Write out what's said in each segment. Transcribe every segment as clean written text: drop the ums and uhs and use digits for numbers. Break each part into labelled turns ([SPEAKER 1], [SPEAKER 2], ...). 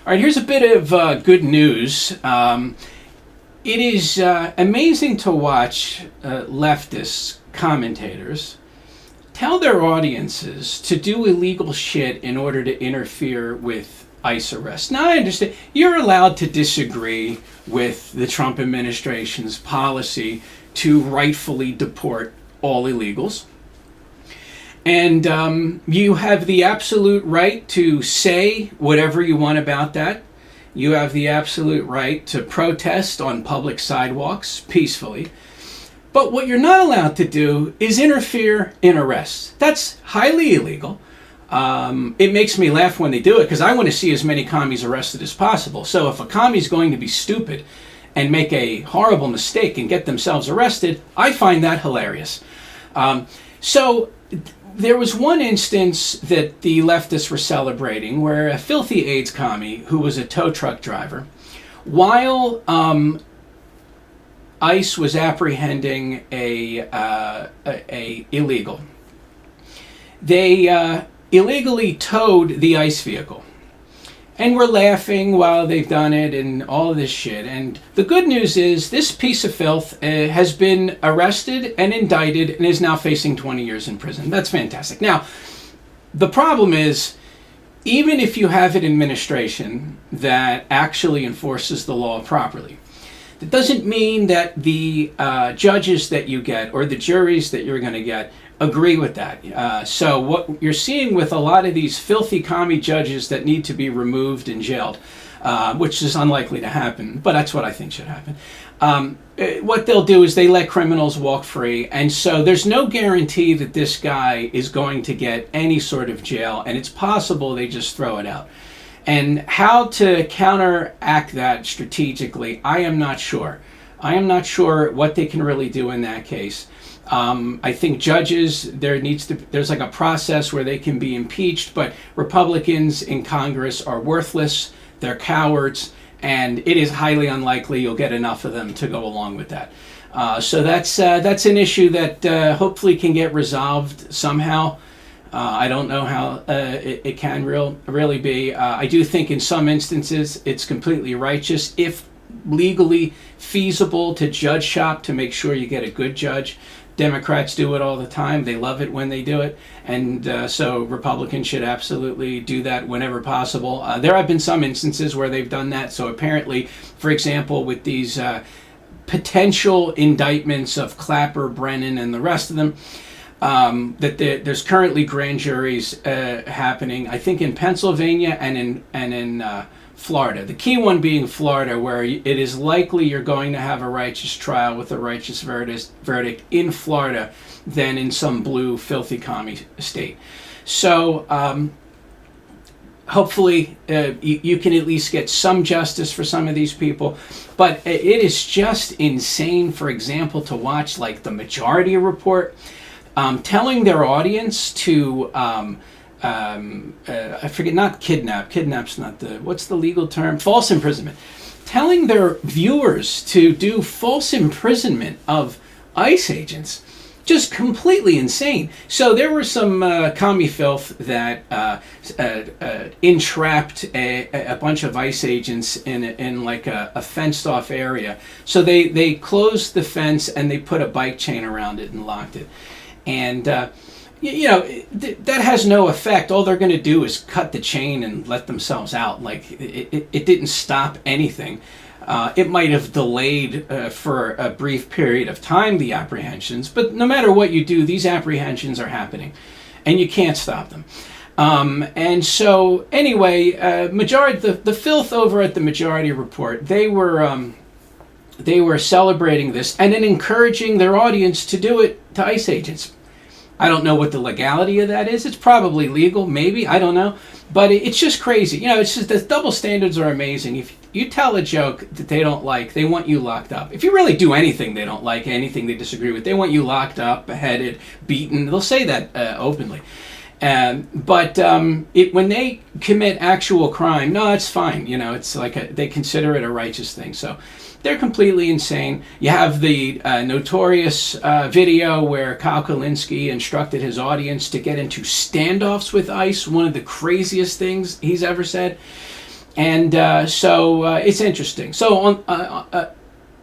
[SPEAKER 1] All right, here's a bit of good news. It is amazing to watch leftist commentators tell their audiences to do illegal shit in order to interfere with ICE arrests. Now, I understand you're allowed to disagree with the Trump administration's policy to rightfully deport all illegals. And you have the absolute right to say whatever you want about that. You have the absolute right to protest on public sidewalks peacefully. But what you're not allowed to do is interfere in arrests. That's highly illegal. It makes me laugh when they do it because I want to see as many commies arrested as possible. So if a commie's going to be stupid and make a horrible mistake and get themselves arrested, I find that hilarious. So there was one instance that the leftists were celebrating where a filthy AIDS commie who was a tow truck driver, while ICE was apprehending a illegal, they illegally towed the ICE vehicle. And we're laughing while they've done it and all of this shit. And the good news is this piece of filth has been arrested and indicted and is now facing 20 years in prison. That's fantastic. Now, the problem is, even if you have an administration that actually enforces the law properly, that doesn't mean that the judges that you get or the juries that you're going to get agree with that. So what you're seeing with a lot of these filthy commie judges that need to be removed and jailed, which is unlikely to happen, but that's what I think should happen. What they'll do is they let criminals walk free, and so there's no guarantee that this guy is going to get any sort of jail, and it's possible they just throw it out. And how to counteract that strategically, I am not sure. I am not sure what they can really do in that case. I think judges, there's like a process where they can be impeached, but Republicans in Congress are worthless, they're cowards, and it is highly unlikely you'll get enough of them to go along with that. So that's an issue that hopefully can get resolved somehow. I don't know how it can really be. I do think in some instances it's completely righteous, if legally feasible, to judge shop to make sure you get a good judge. Democrats do it all the time. They love it when they do it. And so Republicans should absolutely do that whenever possible. There have been some instances where they've done that. So apparently, for example, with these potential indictments of Clapper, Brennan, and the rest of them, that there's currently grand juries happening, I think in Pennsylvania and in Florida. The key one being Florida, where it is likely you're going to have a righteous trial with a righteous verdict in Florida than in some blue, filthy commie state. So hopefully you can at least get some justice for some of these people. But it is just insane, for example, to watch like the Majority Report telling their audience to I forget, not kidnap. Kidnap's not what's the legal term? False imprisonment. Telling their viewers to do false imprisonment of ICE agents. Just completely insane. So there were some commie filth that entrapped a bunch of ICE agents in like a fenced off area. So they closed the fence and they put a bike chain around it and locked it. And that has no effect. All they're going to do is cut the chain and let themselves out. Like it didn't stop anything. It might have delayed for a brief period of time the apprehensions, but no matter what you do, these apprehensions are happening, and you can't stop them. And so anyway, the filth over at the Majority Report, they were celebrating this and then encouraging their audience to do it to ICE agents. I don't know what the legality of that is. It's probably legal, maybe, I don't know. But it's just crazy. It's just the double standards are amazing. If you tell a joke that they don't like, they want you locked up. If you really do anything they don't like, anything they disagree with, they want you locked up, beheaded, beaten. They'll say that openly. But when they commit actual crime, no, it's fine. It's like they consider it a righteous thing. So they're completely insane. You have the notorious video where Kyle Kulinski instructed his audience to get into standoffs with ICE, one of the craziest things he's ever said. And so it's interesting. So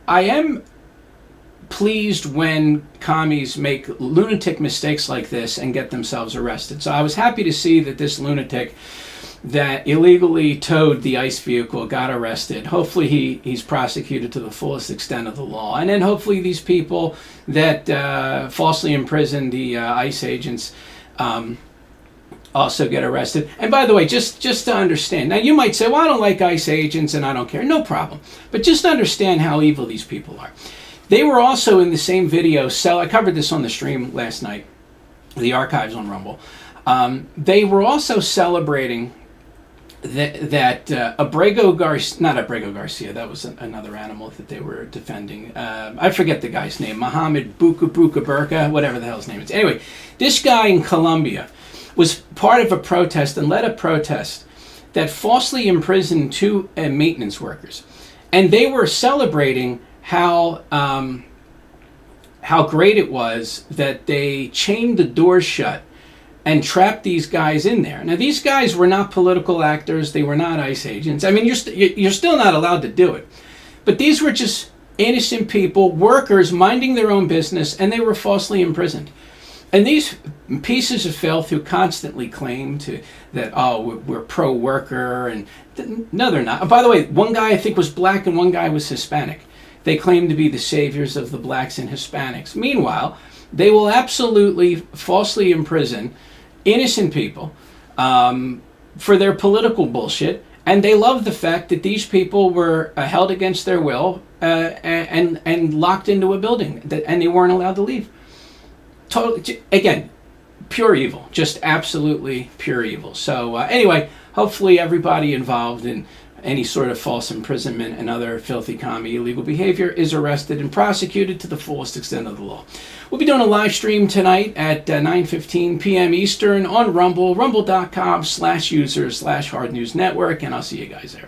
[SPEAKER 1] I am pleased when commies make lunatic mistakes like this and get themselves arrested. So I was happy to see that this lunatic that illegally towed the ICE vehicle got arrested. Hopefully he's prosecuted to the fullest extent of the law. And then hopefully these people that falsely imprisoned the ICE agents also get arrested. And by the way, just to understand, now you might say, well, I don't like ICE agents and I don't care. No problem. But just understand how evil these people are. They were also in the same video, I covered this on the stream last night, the archives on Rumble. They were also celebrating that not Abrego Garcia, that was another animal that they were defending. I forget the guy's name, Mohammed Buka Burka, whatever the hell his name is. Anyway, this guy in Colombia was part of a protest and led a protest that falsely imprisoned two maintenance workers. And they were celebrating how great it was that they chained the doors shut and trapped these guys in there. Now, these guys were not political actors. They were not ICE agents. I mean, you're still not allowed to do it. But these were just innocent people, workers minding their own business, and they were falsely imprisoned. And these pieces of filth who constantly claim that, oh, we're pro-worker, and no, they're not. By the way, one guy I think was black and one guy was Hispanic. They claim to be the saviors of the blacks and Hispanics. Meanwhile, they will absolutely falsely imprison innocent people for their political bullshit, and they love the fact that these people were held against their will and locked into a building, and they weren't allowed to leave. Totally, again, pure evil, just absolutely pure evil. So anyway, hopefully everybody involved in any sort of false imprisonment and other filthy commie illegal behavior is arrested and prosecuted to the fullest extent of the law. We'll be doing a live stream tonight at 9:15 p.m. Eastern on Rumble, rumble.com/users/hardnewsnetwork, and I'll see you guys there.